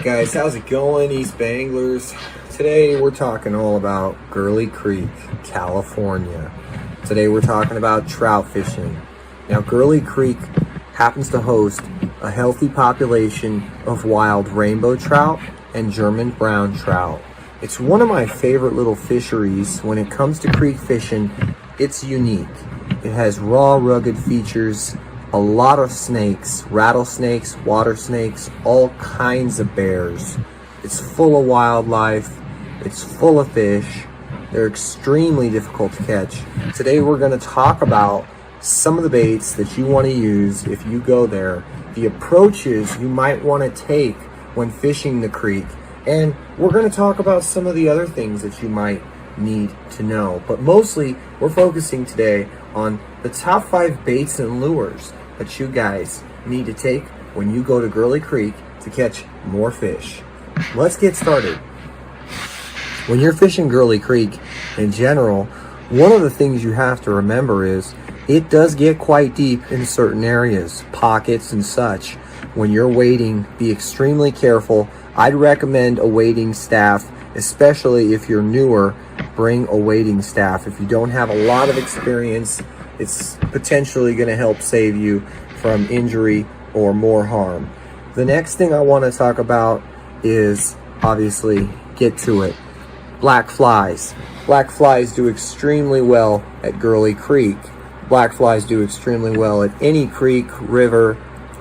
Guys, how's it going, Eastbayanglers? Today we're talking all about Gurley Creek, California. Today we're talking about trout fishing. Now, Gurley Creek happens to host a healthy population of wild rainbow trout and German brown trout. It's one of my favorite little fisheries. When it comes to creek fishing, it's unique. It has raw, rugged features, a lot of snakes, rattlesnakes, water snakes, all kinds of bears. It's full of wildlife. It's full of fish. They're extremely difficult to catch. Today we're going to talk about some of the baits that you want to use if you go there, the approaches you might want to take when fishing the creek, and we're going to talk about some of the other things that you might need to know. But mostly we're focusing today on the top 5 baits and lures that you guys need to take when you go to Gurley Creek to catch more fish. Let's get started. When you're fishing Gurley Creek in general, one of the things you have to remember is it does get quite deep in certain areas, pockets and such. When you're wading, be extremely careful. I'd recommend a wading staff, especially if you're newer. Bring a wading staff. If you don't have a lot of experience, it's potentially going to help save you from injury or more harm. The next thing I want to talk about is, obviously, get to it, black flies. Black flies do extremely well at Gurley Creek. Black flies do extremely well at any creek, river,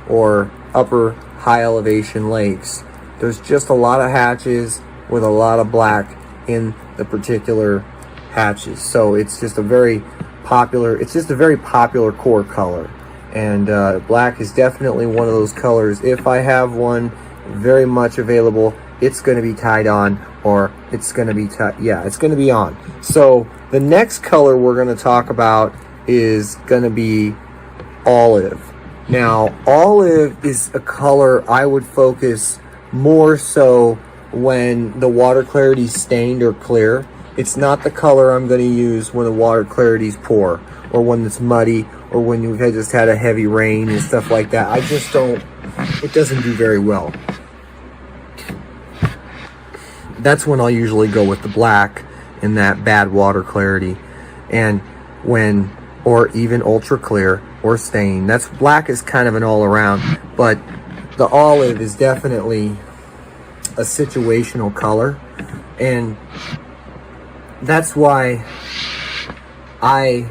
or upper high elevation lakes. There's just a lot of hatches with a lot of black in the particular hatches. So it's just a very popular core color. And black is definitely one of those colors. If I have one very much available, it's going to be tied on, or it's going to be it's going to be on. So the next color we're going to talk about is going to be olive. Now, olive is a color I would focus more so when the water clarity is stained or clear. It's not the color I'm going to use when the water clarity is poor, or when it's muddy, or when you've just had a heavy rain and stuff like that. It doesn't do very well. That's when I'll usually go with the black in that bad water clarity. And or even ultra clear or stain. Black is kind of an all around, but the olive is definitely a situational color. And that's why I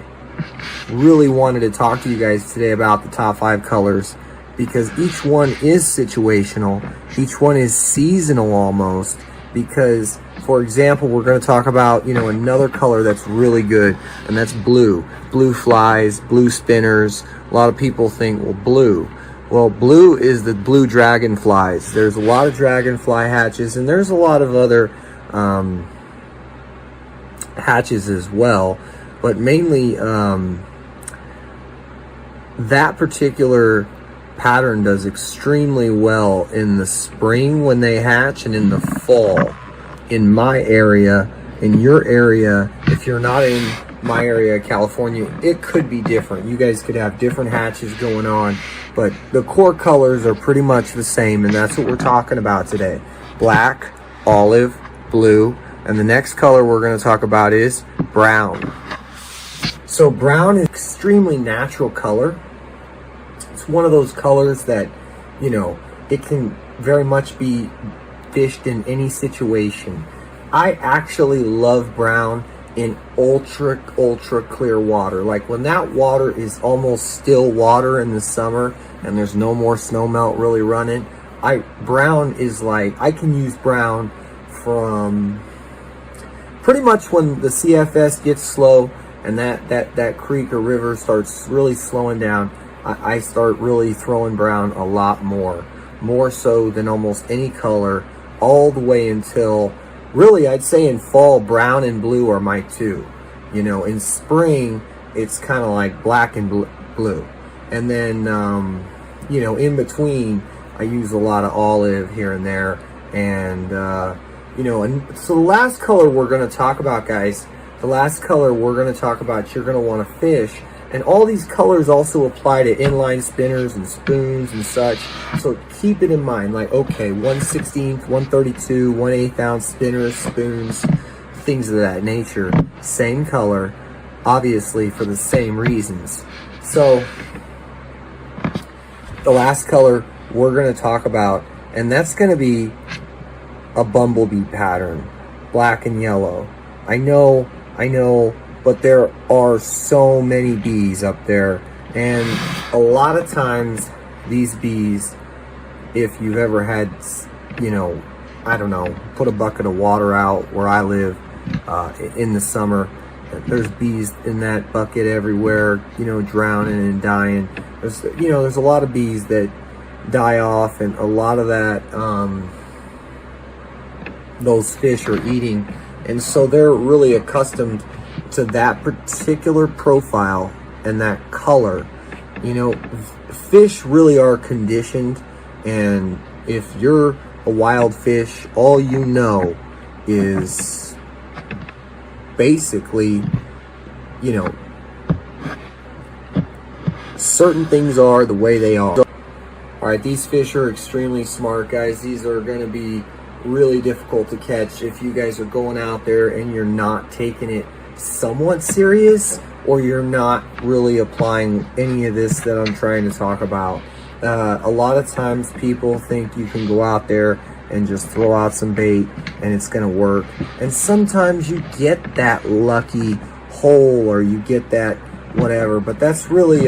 really wanted to talk to you guys today about the top 5 colors, because each one is situational. Each one is seasonal almost, because, for example, we're going to talk about, another color that's really good, and that's blue. Blue flies, blue spinners. A lot of people think, well, blue. Well, blue is the blue dragonflies. There's a lot of dragonfly hatches, and there's a lot of other hatches as well, but mainly that particular pattern does extremely well in the spring when they hatch, and in the fall. In my area, in your area, if you're not in my area, California, it could be different. You guys could have different hatches going on, but the core colors are pretty much the same, and that's what we're talking about today. Black, olive, blue, and the next color we're going to talk about is brown. So brown is an extremely natural color. It's one of those colors that, it can very much be fished in any situation. I actually love brown in ultra clear water. Like when that water is almost still water in the summer and there's no more snow melt really running, brown is like, I can use brown from pretty much when the CFS gets slow and that creek or river starts really slowing down. I start really throwing brown a lot more so than almost any color, all the way until, really, I'd say in fall, brown and blue are my two. In spring, it's kind of like black and blue. And then, in between, I use a lot of olive here and there. And, and so the last color we're going to talk about, guys, you're going to want to fish, And all these colors also apply to inline spinners and spoons and such. So keep it in mind, like, okay, 1/16, 132, 1/8 ounce spinners, spoons, things of that nature. Same color, obviously for the same reasons. So the last color we're going to talk about, and that's going to be a Bumblebee pattern, black and yellow. I know, but there are so many bees up there, and a lot of times these bees, if you've ever had, you know, I don't know, put a bucket of water out where I live in the summer, there's bees in that bucket everywhere, you know, drowning and dying. There's a lot of bees that die off, and a lot of that those fish are eating, and so they're really accustomed to that particular profile and that color. You know, fish really are conditioned, and if you're a wild fish, all you know is basically, you know, certain things are the way they are. All right, these fish are extremely smart, guys. These are going to be really difficult to catch if you guys are going out there and you're not taking it somewhat serious, or you're not really applying any of this that I'm trying to talk about. A lot of times people think you can go out there and just throw out some bait and it's going to work. And sometimes you get that lucky hole, or you get that whatever, but that's really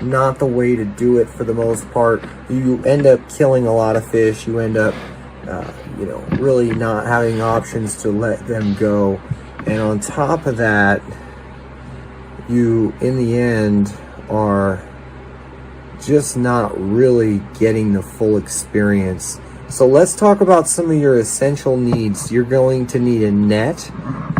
not the way to do it for the most part. You end up killing a lot of fish. You end up you know, really not having options to let them go. And on top of that, you in the end are just not really getting the full experience. So let's talk about some of your essential needs. You're going to need a net.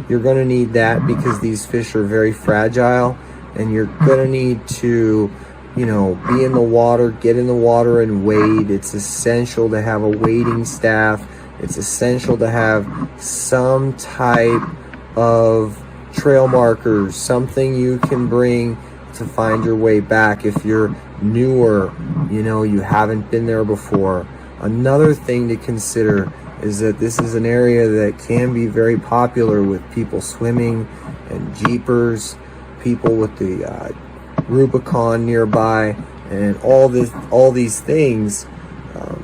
You're going to need that because these fish are very fragile, and you're going to need to, you know, be in the water, get in the water and wade. It's essential to have a wading staff. It's essential to have some type of trail markers, something you can bring to find your way back if you're newer, you know, you haven't been there before. Another thing to consider is that this is an area that can be very popular with people swimming and jeepers, people with the Rubicon nearby, and all these things.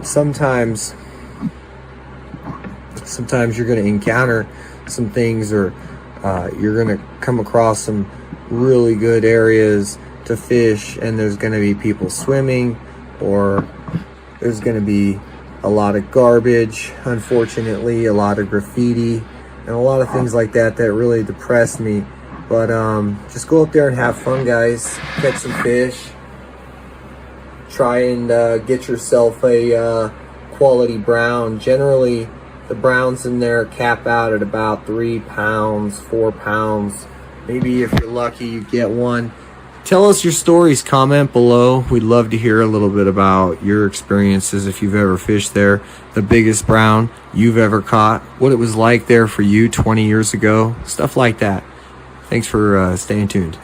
Sometimes you're going to encounter some things, or you're going to come across some really good areas to fish, and there's going to be people swimming, or there's going to be a lot of garbage, unfortunately, a lot of graffiti, and a lot of things like that that really depress me. But just go up there and have fun, guys. Catch some fish. Try and get yourself a quality brown. Generally, the browns in there cap out at about 3 pounds, 4 pounds. Maybe if you're lucky, you get one. Tell us your stories. Comment below. We'd love to hear a little bit about your experiences if you've ever fished there. The biggest brown you've ever caught. What it was like there for you 20 years ago. Stuff like that. Thanks for staying tuned.